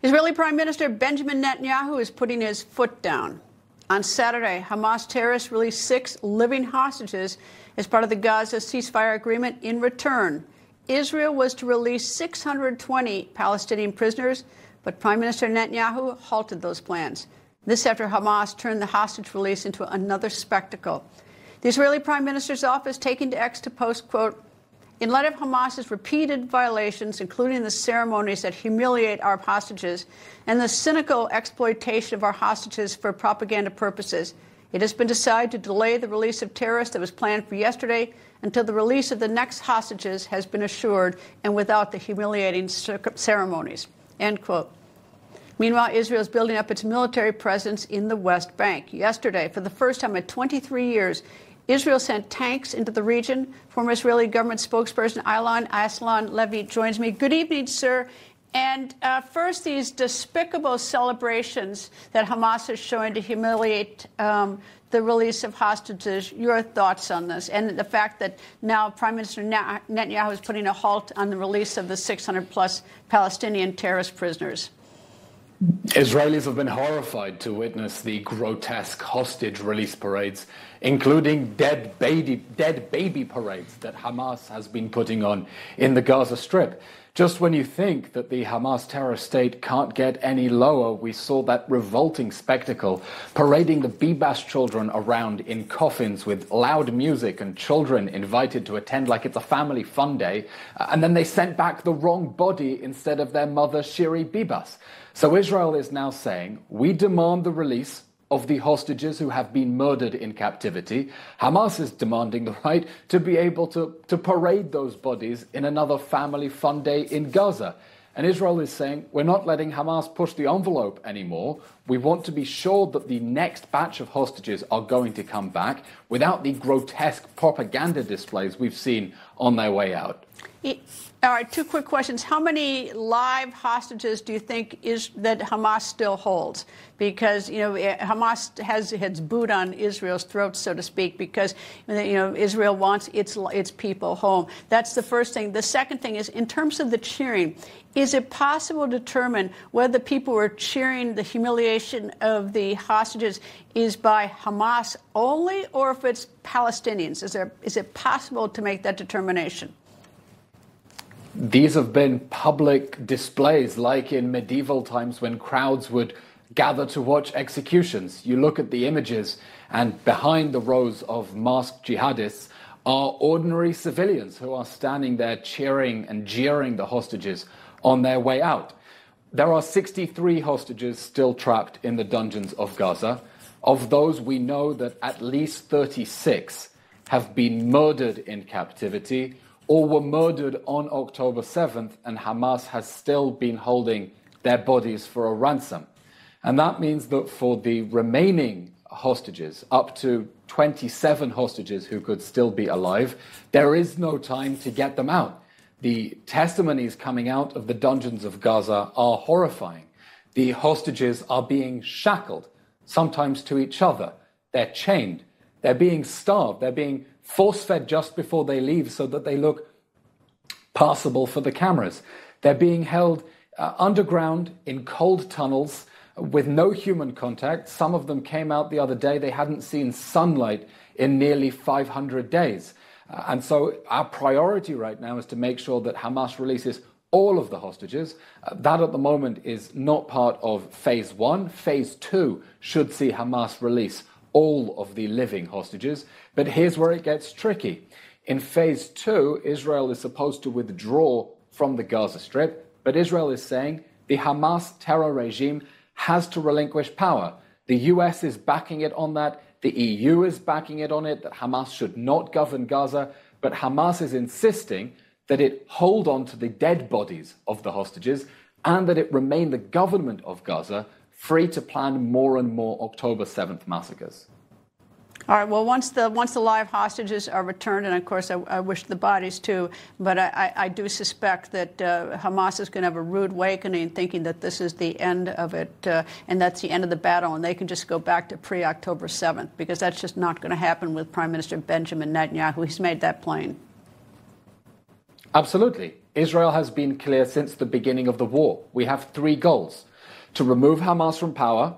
Israeli Prime Minister Benjamin Netanyahu is putting his foot down. On Saturday, Hamas terrorists released 6 living hostages as part of the Gaza ceasefire agreement. In return, Israel was to release 620 Palestinian prisoners, but Prime Minister Netanyahu halted those plans. This after Hamas turned the hostage release into another spectacle. The Israeli Prime Minister's office taking to X to post, quote, "In light of Hamas's repeated violations, including the ceremonies that humiliate our hostages and the cynical exploitation of our hostages for propaganda purposes, it has been decided to delay the release of terrorists that was planned for yesterday until the release of the next hostages has been assured and without the humiliating ceremonies," end quote. Meanwhile, Israel is building up its military presence in the West Bank. Yesterday, for the first time in 23 years, Israel sent tanks into the region. Former Israeli government spokesperson Eylon Levy joins me. Good evening, sir. And first, these despicable celebrations that Hamas is showing to humiliate the release of hostages. Your thoughts on this and the fact that now Prime Minister Netanyahu is putting a halt on the release of the 600-plus Palestinian terrorist prisoners. Israelis have been horrified to witness the grotesque hostage release parades, including dead baby parades that Hamas has been putting on in the Gaza Strip. Just when you think that the Hamas terror state can't get any lower, we saw that revolting spectacle parading the Bibas children around in coffins with loud music and children invited to attend like it's a family fun day. And then they sent back the wrong body instead of their mother, Shiri Bibas. So Israel is now saying, we demand the release of the hostages who have been murdered in captivity. Hamas is demanding the right to be able to parade those bodies in another family fun day in Gaza. And Israel is saying, we're not letting Hamas push the envelope anymore. We want to be sure that the next batch of hostages are going to come back without the grotesque propaganda displays we've seen on their way out. All right, 2 quick questions. How many live hostages do you think that Hamas still holds? Because, Hamas has its boot on Israel's throat, so to speak, because, Israel wants its people home. That's the first thing. The second thing is, in terms of the cheering, is it possible to determine whether the people who are cheering the humiliation of the hostages is by Hamas only or if it's Palestinians? Is it possible to make that determination? These have been public displays like in medieval times when crowds would gather to watch executions. You look at the images and behind the rows of masked jihadists are ordinary civilians who are standing there cheering and jeering the hostages on their way out. There are 63 hostages still trapped in the dungeons of Gaza. Of those, we know that at least 36 have been murdered in captivity or were murdered on October 7th, and Hamas has still been holding their bodies for a ransom. And that means that for the remaining hostages, up to 27 hostages who could still be alive, there is no time to get them out. The testimonies coming out of the dungeons of Gaza are horrifying. The hostages are being shackled, sometimes to each other. They're chained. They're being starved. They're being force-fed just before they leave so that they look passable for the cameras. They're being held underground in cold tunnels with no human contact. Some of them came out the other day. They hadn't seen sunlight in nearly 500 days. And so our priority right now is to make sure that Hamas releases all of the hostages. That at the moment is not part of phase 1. Phase 2 should see Hamas release all of the living hostages. But here's where it gets tricky. In phase 2, Israel is supposed to withdraw from the Gaza Strip, but Israel is saying the Hamas terror regime has to relinquish power. The US is backing it on that. The EU is backing it on it, that Hamas should not govern Gaza. But Hamas is insisting that it hold on to the dead bodies of the hostages and that it remain the government of Gaza free to plan more and more October 7th massacres. All right. Well, once the live hostages are returned, and of course I wish the bodies too, but I do suspect that Hamas is going to have a rude awakening, thinking that this is the end of it, and that's the end of the battle, and they can just go back to pre-October 7th, because that's just not going to happen with Prime Minister Benjamin Netanyahu. He's made that plain. Absolutely. Israel has been clear since the beginning of the war. We have 3 goals. to remove Hamas from power,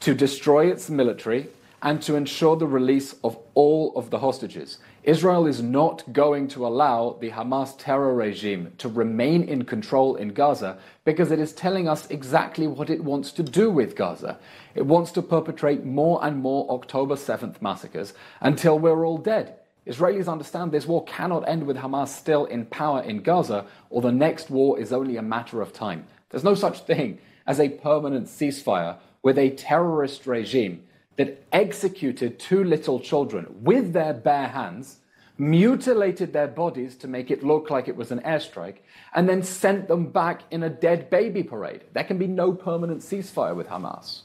to destroy its military, and to ensure the release of all of the hostages. Israel is not going to allow the Hamas terror regime to remain in control in Gaza because it is telling us exactly what it wants to do with Gaza. It wants to perpetrate more and more October 7th massacres until we're all dead. Israelis understand this war cannot end with Hamas still in power in Gaza, or the next war is only a matter of time. There's no such thing as a permanent ceasefire with a terrorist regime that executed 2 little children with their bare hands, mutilated their bodies to make it look like it was an airstrike, and then sent them back in a dead baby parade. There can be no permanent ceasefire with Hamas.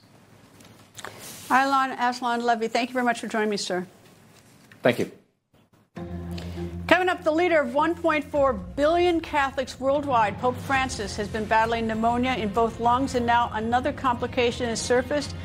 Eylon Levy, thank you very much for joining me, sir. Thank you. Coming up, the leader of 1.4 billion Catholics worldwide, Pope Francis, has been battling pneumonia in both lungs, and now another complication has surfaced.